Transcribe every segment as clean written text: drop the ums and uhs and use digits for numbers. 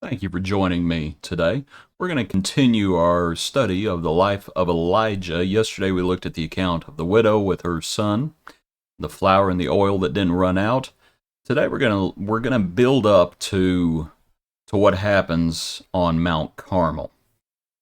Thank you for joining me today. We're going to continue our study of the life of Elijah. Yesterday we looked at the account of the widow with her son, the flour and the oil that didn't run out. Today we're going to build up to what happens on Mount Carmel.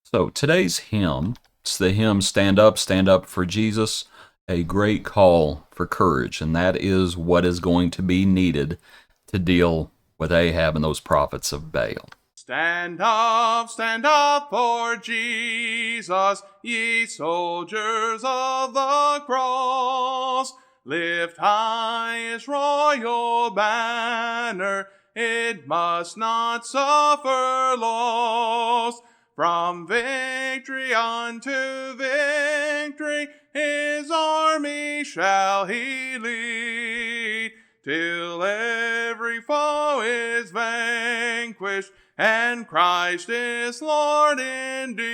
So today's hymn, it's the hymn Stand Up for Jesus, a great call for courage, and that is what is going to be needed to deal with Ahab and those prophets of Baal. Stand up for Jesus, ye soldiers of the cross. Lift high his royal banner, it must not suffer loss. From victory unto victory, his army shall he lead, till every foe is vanquished, and Christ is Lord indeed.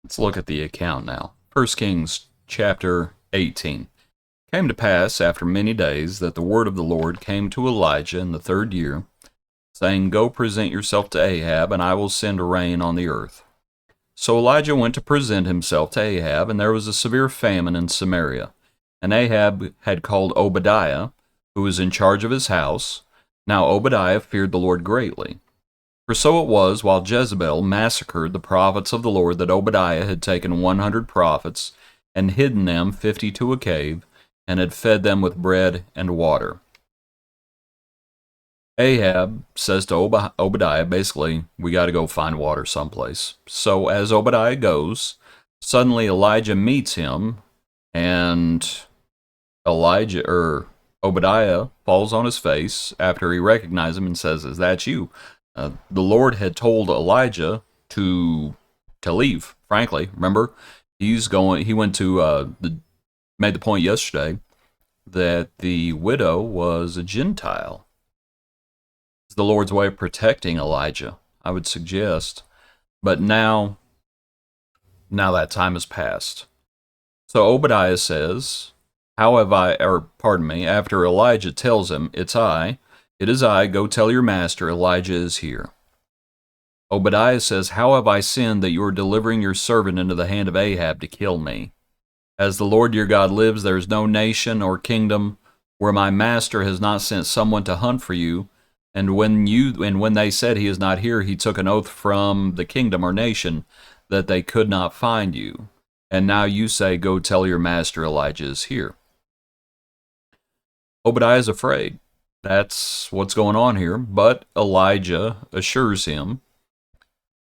Let's look at the account now. 1 Kings chapter 18. It came to pass after many days that the word of the Lord came to Elijah in the 3rd year, saying, Go present yourself to Ahab, and I will send rain on the earth. So Elijah went to present himself to Ahab, and there was a severe famine in Samaria. And Ahab had called Obadiah, who was in charge of his house. Now Obadiah feared the Lord greatly. For so it was, while Jezebel massacred the prophets of the Lord, that Obadiah had taken 100 prophets, and hidden them 50 to a cave, and had fed them with bread and water. Ahab says to Obadiah, basically, we got to go find water someplace. So as Obadiah goes, suddenly Elijah meets him, and Obadiah falls on his face after he recognizes him and says, Is that you? The Lord had told Elijah to leave, frankly. Remember, he went to, made the point yesterday that the widow was a Gentile. It's the Lord's way of protecting Elijah, I would suggest. But now that time has passed. So Obadiah says, after Elijah tells him, it is I, go tell your master, Elijah is here. Obadiah says, How have I sinned that you are delivering your servant into the hand of Ahab to kill me? As the Lord your God lives, there is no nation or kingdom where my master has not sent someone to hunt for you. And when they said he is not here, he took an oath from the kingdom or nation that they could not find you. And now you say, Go tell your master Elijah is here. Obadiah is afraid. That's what's going on here. But Elijah assures him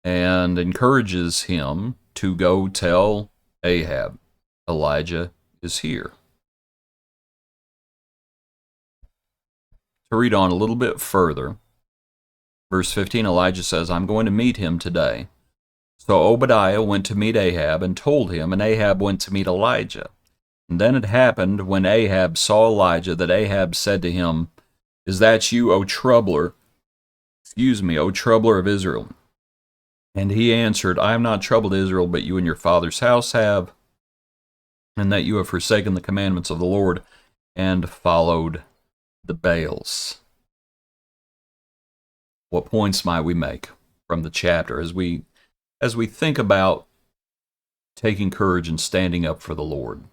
and encourages him to go tell Ahab, Elijah is here. To read on a little bit further, verse 15, Elijah says, I'm going to meet him today. So Obadiah went to meet Ahab and told him, and Ahab went to meet Elijah. And then it happened, when Ahab saw Elijah, that Ahab said to him, Is that you, O troubler of Israel? And he answered, I have not troubled Israel, but you and your father's house have, and that you have forsaken the commandments of the Lord, and followed the Baals. What points might we make from the chapter as we think about taking courage and standing up for the Lord?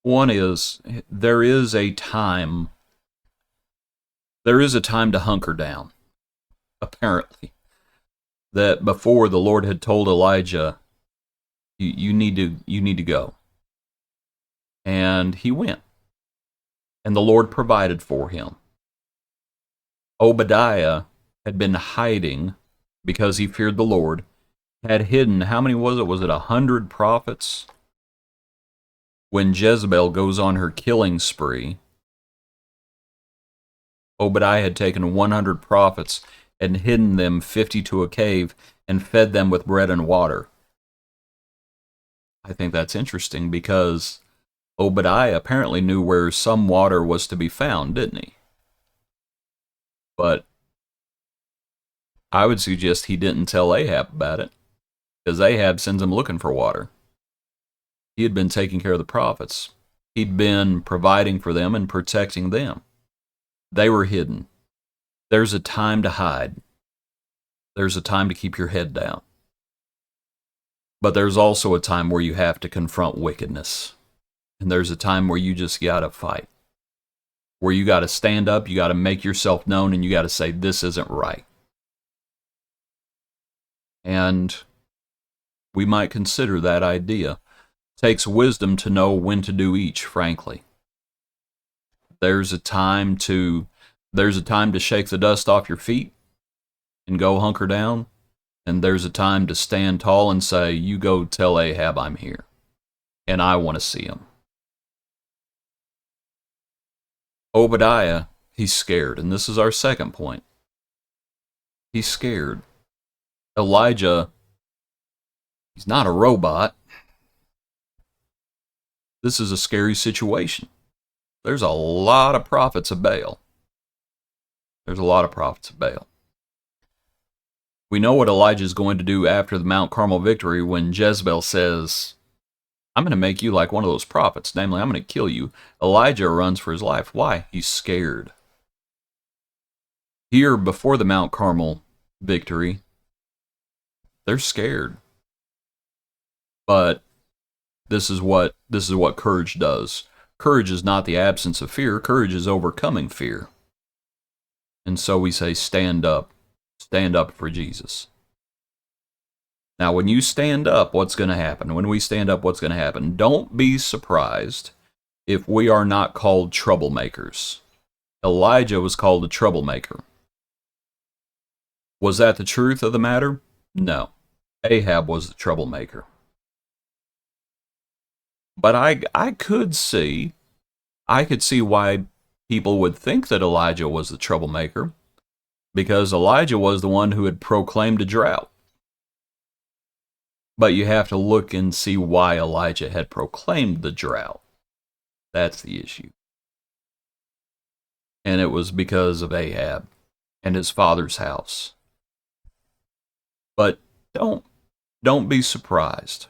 One is, there is a time to hunker down, apparently. That before the Lord had told Elijah, you need to go. And he went. And the Lord provided for him. Obadiah had been hiding because he feared the Lord, had hidden, how many was it? Was it 100 prophets? When Jezebel goes on her killing spree, Obadiah had taken 100 prophets and hidden them 50 to a cave and fed them with bread and water. I think that's interesting because Obadiah apparently knew where some water was to be found, didn't he? But I would suggest he didn't tell Ahab about it, because Ahab sends him looking for water. He had been taking care of the prophets. He'd been providing for them and protecting them. They were hidden. There's a time to hide. There's a time to keep your head down. But there's also a time where you have to confront wickedness. And there's a time where you just gotta fight. Where you gotta stand up, you gotta make yourself known, and you gotta say, this isn't right. And we might consider that idea. It takes wisdom to know when to do each, frankly. There's a time to shake the dust off your feet and go hunker down. And there's a time to stand tall and say, you go tell Ahab I'm here. And I want to see him. Obadiah, he's scared. And this is our second point. He's scared. Elijah, he's not a robot. This is a scary situation. There's a lot of prophets of Baal. There's a lot of prophets of Baal. We know what Elijah is going to do after the Mount Carmel victory when Jezebel says, I'm going to make you like one of those prophets. Namely, I'm going to kill you. Elijah runs for his life. Why? He's scared. Here, before the Mount Carmel victory, they're scared. But this is what courage does. Courage is not the absence of fear. Courage is overcoming fear. And so we say, stand up. Stand up for Jesus. Now, when you stand up, what's going to happen? When we stand up, what's going to happen? Don't be surprised if we are not called troublemakers. Elijah was called a troublemaker. Was that the truth of the matter? No. Ahab was the troublemaker. But I could see why people would think that Elijah was the troublemaker, because Elijah was the one who had proclaimed a drought. But you have to look and see why Elijah had proclaimed the drought. That's the issue. And it was because of Ahab and his father's house. But don't be surprised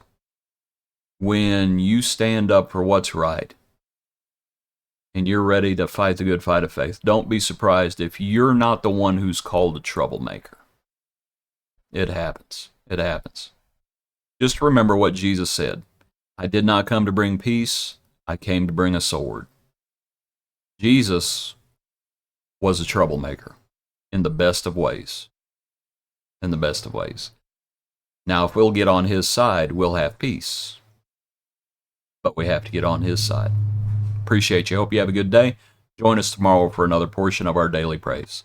when you stand up for what's right and you're ready to fight the good fight of faith. Don't be surprised if you're not the one who's called a troublemaker. It happens. It happens. Just remember what Jesus said. I did not come to bring peace. I came to bring a sword. Jesus was a troublemaker in the best of ways. In the best of ways. Now, if we'll get on his side, we'll have peace. But we have to get on his side. Appreciate you. Hope you have a good day. Join us tomorrow for another portion of our daily praise.